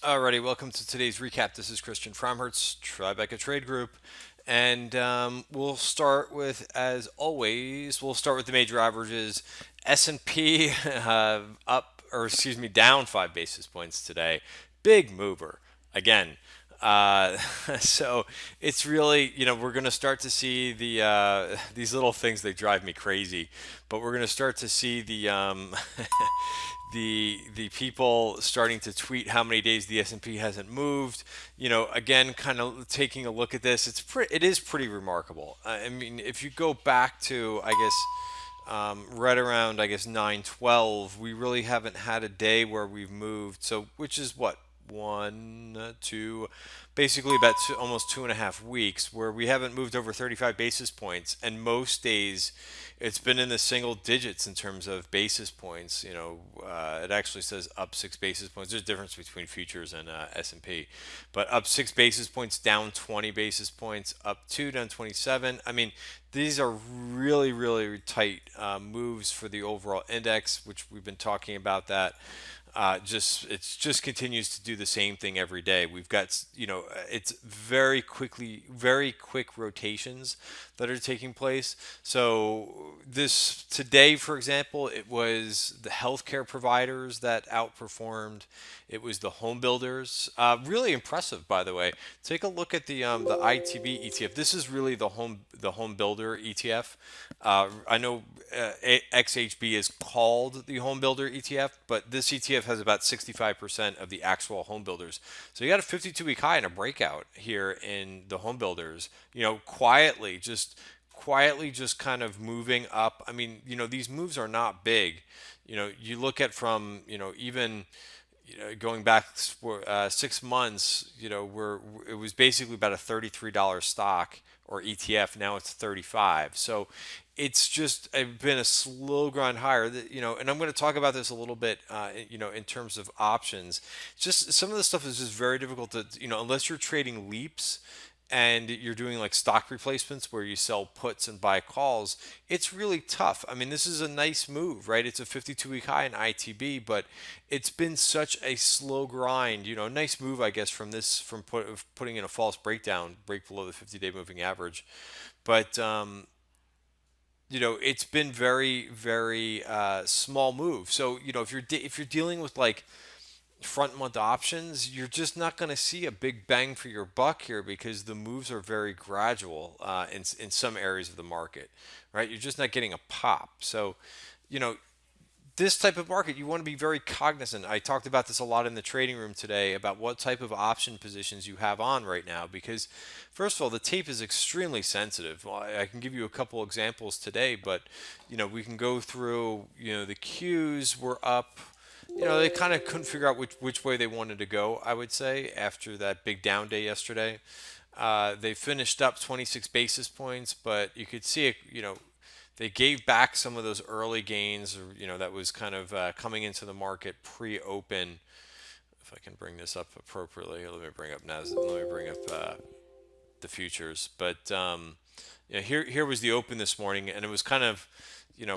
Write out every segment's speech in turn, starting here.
Alrighty, welcome to today's recap. This is Christian Fromhertz, Tribeca Trade Group, and we'll start with, as always, we'll start with the major averages. S&P up, or excuse me, down 5 basis points today. Big mover again. Uh, so it's really, we're going to start to see these little things. They drive me crazy, but we're going to start to see the people starting to tweet how many days the S&P hasn't moved. Again, kind of taking a look at this, it is pretty remarkable. I mean, if you go back to, I guess, right around, I guess, 9/12, we really haven't had a day where we've moved. So, which is what, one, two, basically about almost 2.5 weeks where we haven't moved over 35 basis points. And most days it's been in the single digits in terms of basis points. It actually says up 6 basis points. There's a difference between futures and S&P, but up 6 basis points, down 20 basis points, up 2, down 27. I mean, these are really, really tight moves for the overall index, which we've been talking about that. Just continues to do the same thing every day. We've got, it's very quick rotations that are taking place. So this today, for example, it was the healthcare providers that outperformed. It was the home builders. Really impressive, by the way. Take a look at the ITB ETF. This is really the home builder ETF. I know XHB is called the home builder ETF, but this ETF has about 65% of the actual home builders. So you got a 52-week high and a breakout here in the home builders. Quietly just kind of moving up. I mean, these moves are not big. You look at from, even going back 6 months, it was basically about a $33 stock or ETF. Now it's 35. So it's just been a slow grind higher. And I'm going to talk about this a little bit, in terms of options. Just some of the stuff is just very difficult to, unless you're trading leaps and you're doing like stock replacements where you sell puts and buy calls, it's really tough. I mean, this is a nice move, right? It's a 52-week high in ITB, but it's been such a slow grind. Nice move, I guess, putting in a false breakdown, break below the 50-day moving average. But it's been very, very small move. So if you're dealing with like front month options, you're just not going to see a big bang for your buck here because the moves are very gradual in some areas of the market, right? You're just not getting a pop. So, you know, this type of market, you want to be very cognizant. I talked about this a lot in the trading room today about what type of option positions you have on right now because, first of all, the tape is extremely sensitive. Well, I can give you a couple examples today, but we can go through. The cues were up. They kind of couldn't figure out which way they wanted to go, I would say, after that big down day yesterday. They finished up 26 basis points, but you could see it, they gave back some of those early gains, that was kind of coming into the market pre-open. If I can bring this up appropriately, let me bring up NASDAQ, let me bring up the futures. But here was the open this morning, and it was kind of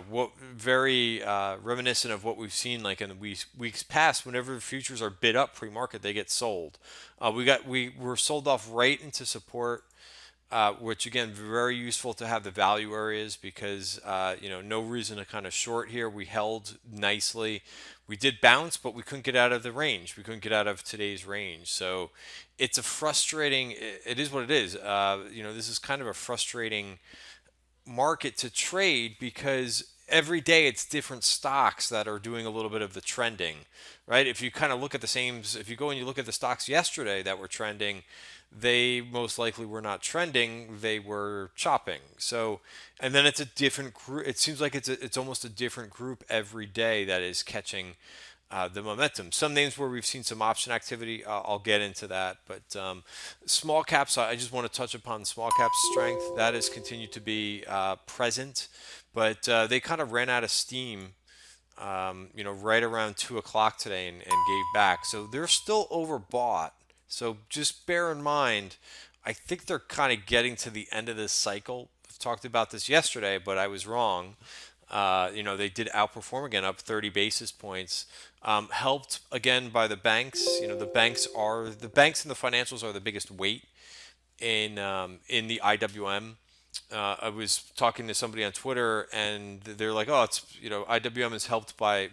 what very reminiscent of what we've seen like in the weeks past. Whenever the futures are bid up pre-market, they get sold. We were sold off right into support, which again very useful to have the value areas because no reason to kind of short here. We held nicely. We did bounce, but we couldn't get out of the range. We couldn't get out of today's range. So it's a frustrating. It is what it is. This is kind of a frustrating market to trade because every day it's different stocks that are doing a little bit of the trending, right? If you kind of look at if you go and you look at the stocks yesterday that were trending, they most likely were not trending, they were chopping. So, and then it's a different group. It seems like it's almost a different group every day that is catching the momentum. Some names where we've seen some option activity, I'll get into that. But small caps, I just want to touch upon small cap strength. That has continued to be present, but they kind of ran out of steam, right around 2 o'clock today and gave back. So they're still overbought. So just bear in mind, I think they're kind of getting to the end of this cycle. I've talked about this yesterday, but I was wrong. They did outperform again, up 30 basis points, helped again by the banks. The banks and the financials are the biggest weight in the IWM. I was talking to somebody on Twitter, and they're like, "Oh, it's IWM is helped by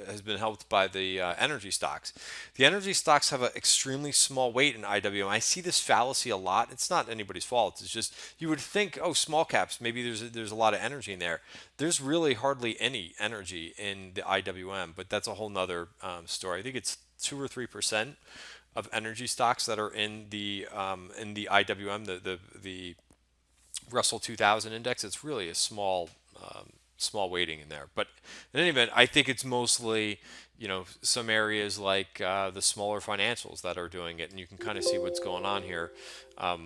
has been helped by the energy stocks." The energy stocks have an extremely small weight in IWM. I see this fallacy a lot. It's not anybody's fault. It's just you would think, oh, small caps, maybe there's a lot of energy in there. There's really hardly any energy in the IWM, but that's a whole nother story. I think it's 2 or 3% of energy stocks that are in the IWM, the Russell 2000 index. It's really a small weighting in there. But in any event, I think it's mostly some areas like the smaller financials that are doing it, and you can kind of see what's going on here. A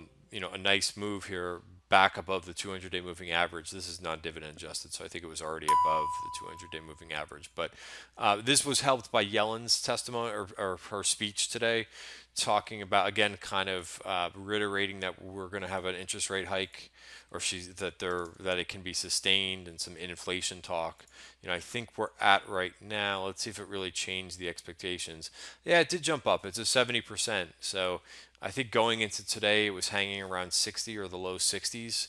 nice move here back above the 200-day moving average. This is non-dividend adjusted, so I think it was already above the 200-day moving average. But this was helped by Yellen's testimony or her speech today, talking about again, kind of reiterating that we're going to have an interest rate hike, or that it can be sustained, and some inflation talk. I think we're at right now. Let's see if it really changed the expectations. Yeah, it did jump up. It's a 70%. So I think going into today, it was hanging around 60 or the low 60s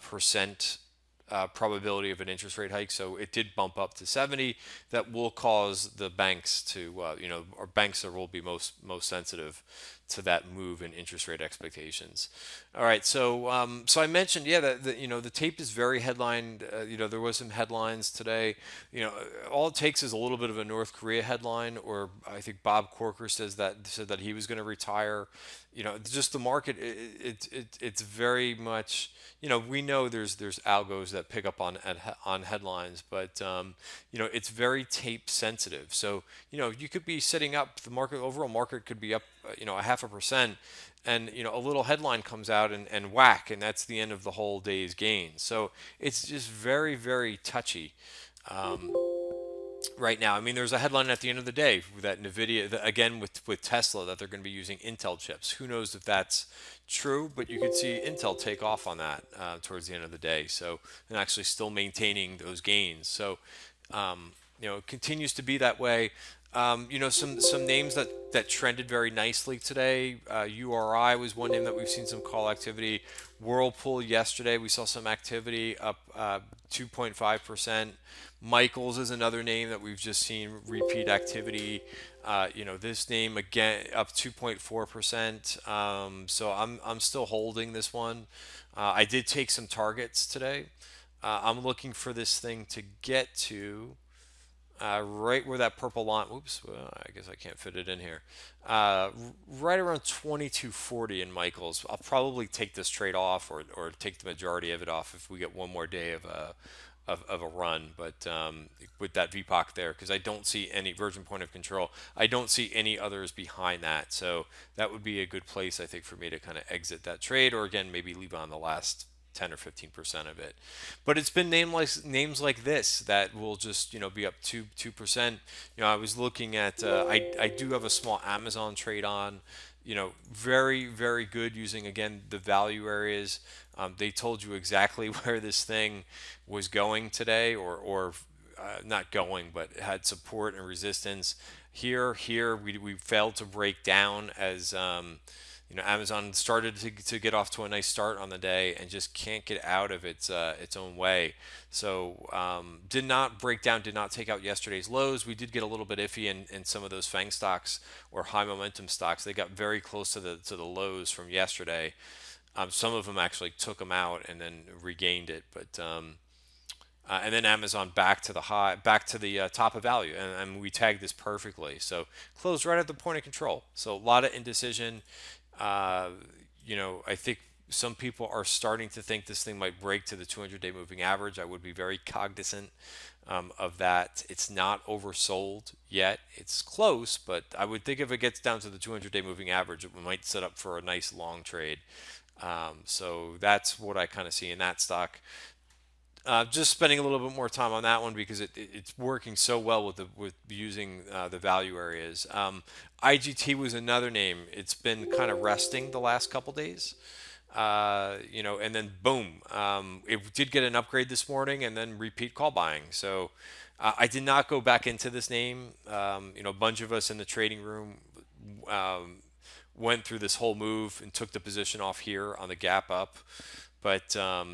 percent probability of an interest rate hike. So it did bump up to 70. That will cause the banks or banks that will be most sensitive to that move in interest rate expectations. All right, so I mentioned, yeah, that the tape is very headlined. There was some headlines today. All it takes is a little bit of a North Korea headline, or I think Bob Corker said that he was going to retire. Just the market. It's very much. We know there's algos that pick up on headlines, but it's very tape sensitive. So you could be sitting up. The overall market could be up a 0.5%, and a little headline comes out and whack, and that's the end of the whole day's gain. So it's just very, very touchy right now. I mean, there's a headline at the end of the day that Nvidia, again with Tesla, that they're going to be using Intel chips. Who knows if that's true, but you could see Intel take off on that towards the end of the day. So, and actually still maintaining those gains. So it continues to be that way. Some names that trended very nicely today. URI was one name that we've seen some call activity. Whirlpool yesterday, we saw some activity up 2.5%. Michaels is another name that we've just seen repeat activity. This name again up 2.4%. So I'm still holding this one. I did take some targets today. I'm looking for this thing to get to right where that purple line. Oops, well, I guess I can't fit it in here. Right around 2240 in Michaels. I'll probably take this trade off, or take the majority of it off if we get one more day of a run. But with that VPOC there, because I don't see any Virgin Point of Control, I don't see any others behind that. So that would be a good place, I think, for me to kind of exit that trade, or again maybe leave on the last 10 or 15% of it. But it's been names like this that will just be up 2%. I was looking at I do have a small Amazon trade on. Very, very good using again the value areas. They told you exactly where this thing was going today, or not going, but had support and resistance. Here we failed to break down as Amazon started to get off to a nice start on the day and just can't get out of its own way. So did not break down, did not take out yesterday's lows. We did get a little bit iffy in some of those FANG stocks or high momentum stocks. They got very close to the lows from yesterday. Some of them actually took them out and then regained it, but and then Amazon back to the top of value, and we tagged this perfectly. So closed right at the point of control. So a lot of indecision. I think some people are starting to think this thing might break to the 200-day moving average. I would be very cognizant of that. It's not oversold yet. It's close, but I would think if it gets down to the 200-day moving average, it might set up for a nice long trade. So that's what I kind of see in that stock. Just spending a little bit more time on that one because it's working so well with using the value areas. IGT was another name. It's been kind of resting the last couple days. And then boom, it did get an upgrade this morning, and then repeat call buying. So I did not go back into this name. A bunch of us in the trading room um, went through this whole move and took the position off here on the gap up, but a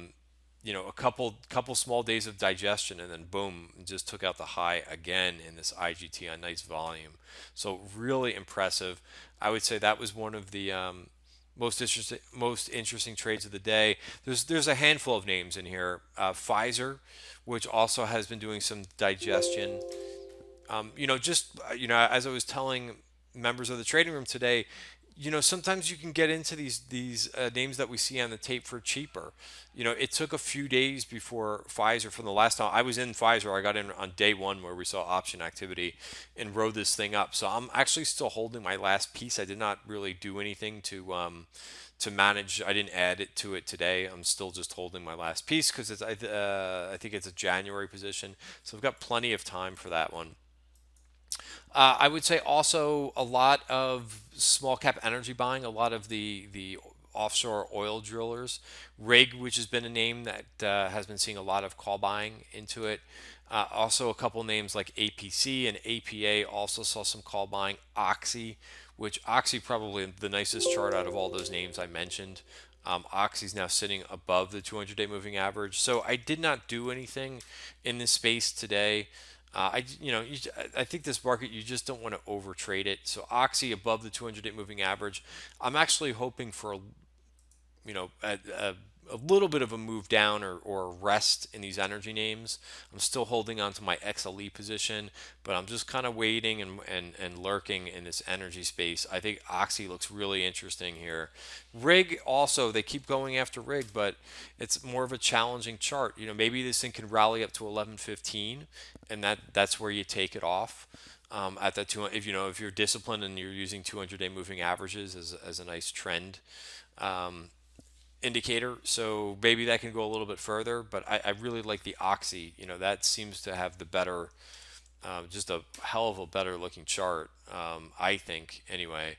couple small days of digestion, and then boom, just took out the high again in this IGT on nice volume. So really impressive. I would say that was one of the most interesting trades of the day. There's a handful of names in here. Pfizer, which also has been doing some digestion. As I was telling members of the trading room today, sometimes you can get into these names that we see on the tape for cheaper. It took a few days before Pfizer, from the last time I was in Pfizer, I got in on day one where we saw option activity and rode this thing up. So I'm actually still holding my last piece. I did not really do anything to manage. I didn't add it to it today. I'm still just holding my last piece because I think it's a January position, so I've got plenty of time for that one. I would say also a lot of small cap energy buying, a lot of the offshore oil drillers. Rig, which has been a name that has been seeing a lot of call buying into it. Also, a couple names like APC and APA also saw some call buying. Oxy, which Oxy probably the nicest chart out of all those names I mentioned. Oxy's now sitting above the 200-day moving average. So I did not do anything in this space today. I think this market, you just don't want to overtrade it. So Oxy above the 200-day moving average. I'm actually hoping for a little bit of a move down or a rest in these energy names. I'm still holding on to my XLE position, but I'm just kind of waiting and lurking in this energy space. I think Oxy looks really interesting here. Rig also, they keep going after Rig, but it's more of a challenging chart. Maybe this thing can rally up to 1115, and that's where you take it off. At that two, if you're disciplined and you're using 200-day moving averages as a nice trend indicator, so maybe that can go a little bit further. But I really like the Oxy. That seems to have the better, just a hell of a better looking chart. I think anyway,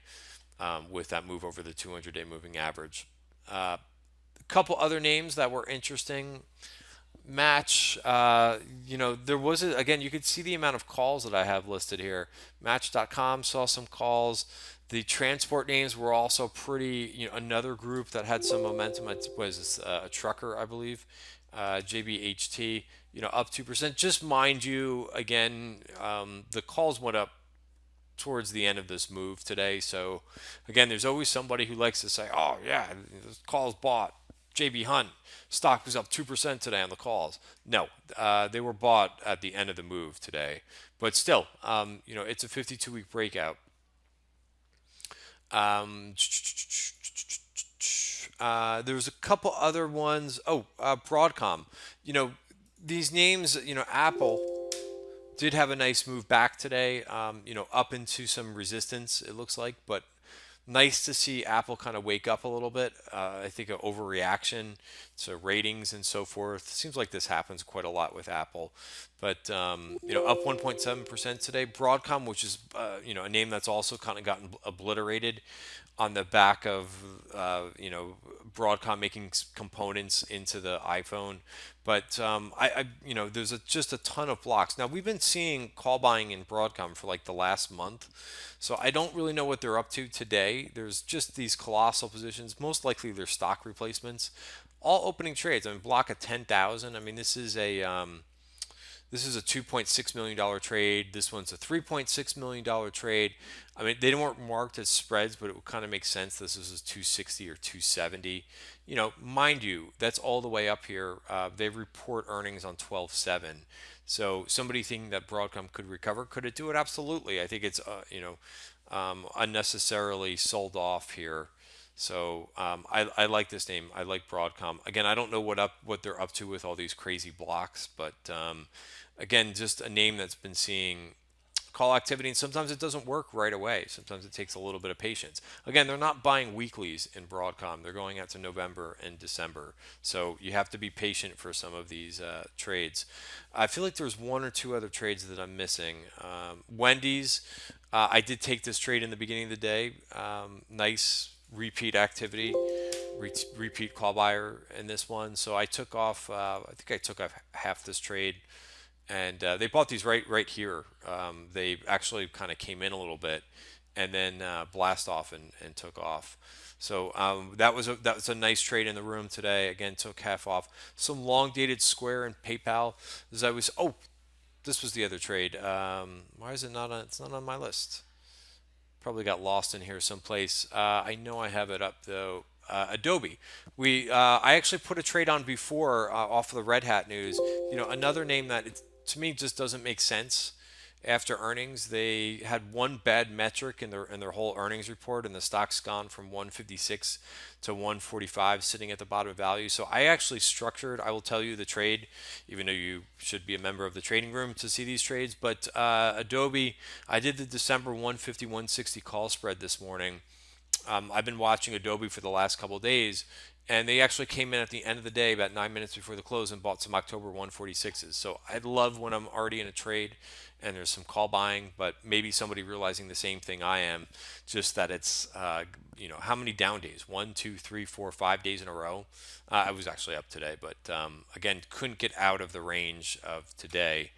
with that move over the 200-day moving average. A couple other names that were interesting. Match, there was again, you could see the amount of calls that I have listed here. Match.com saw some calls. The transport names were also pretty, another group that had some momentum. It was a trucker, I believe, JBHT, up 2%. Just mind you, again, the calls went up towards the end of this move today. So again, there's always somebody who likes to say, "Oh yeah, this call's bought. JB Hunt stock was up 2% today on the calls." No, they were bought at the end of the move today. But still, it's a 52-week breakout. There was a couple other ones. Oh, Broadcom. These names. Apple did have a nice move back today. Up into some resistance. It looks like, but nice to see Apple kind of wake up a little bit. I think an overreaction to ratings and so forth. Seems like this happens quite a lot with Apple, but up 1.7% today. Broadcom, which is a name that's also kind of gotten obliterated on the back of Broadcom making components into the iPhone. But there's just a ton of blocks. Now we've been seeing call buying in Broadcom for like the last month, so I don't really know what they're up to today. There's just these colossal positions. Most likely they're stock replacements. All opening trades. I mean, block of 10,000. I mean, this is a $2.6 million trade. This one's a $3.6 million trade. I mean, they weren't marked as spreads, but it would kind of make sense. This is a 260 or 270. Mind you, that's all the way up here. They report earnings on 12/7. So somebody thinking that Broadcom could recover, could it do it? Absolutely. I think it's unnecessarily sold off here. So I like this name. I like Broadcom. Again, I don't know what they're up to with all these crazy blocks, but again, just a name that's been seeing call activity, and sometimes it doesn't work right away. Sometimes it takes a little bit of patience. Again, they're not buying weeklies in Broadcom. They're going out to November and December. So you have to be patient for some of these trades. I feel like there's one or two other trades that I'm missing. Wendy's, I did take this trade in the beginning of the day. Nice repeat activity. repeat call buyer in this one. So I took off. I think I took off half this trade, and they bought these right here. They actually kind of came in a little bit, and then blast off and took off. So that was a nice trade in the room today. Again, took half off. Some long dated Square and PayPal. As I was, this was the other trade. Why is it not on? It's not on my list. Probably got lost in here someplace. I know I have it up though. Adobe. I actually put a trade on before off of the Red Hat news. Another name that to me just doesn't make sense. After earnings, they had one bad metric in their whole earnings report, and the stock's gone from 156 to 145, sitting at the bottom of value. So I actually structured. I will tell you the trade, even though you should be a member of the trading room to see these trades. But Adobe, I did the December 150 160 call spread this morning. I've been watching Adobe for the last couple of days, and they actually came in at the end of the day, about 9 minutes before the close, and bought some October 146s. So I love when I'm already in a trade and there's some call buying, but maybe somebody realizing the same thing I am, just that it's, how many down days? 1, 2, 3, 4, 5 days in a row. I was actually up today, but again, couldn't get out of the range of today.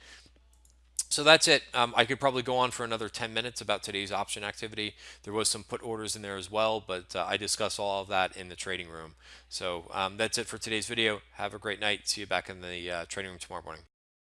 So that's it. I could probably go on for another 10 minutes about today's option activity. There was some put orders in there as well, but I discuss all of that in the trading room. So that's it for today's video. Have a great night. See you back in the trading room tomorrow morning.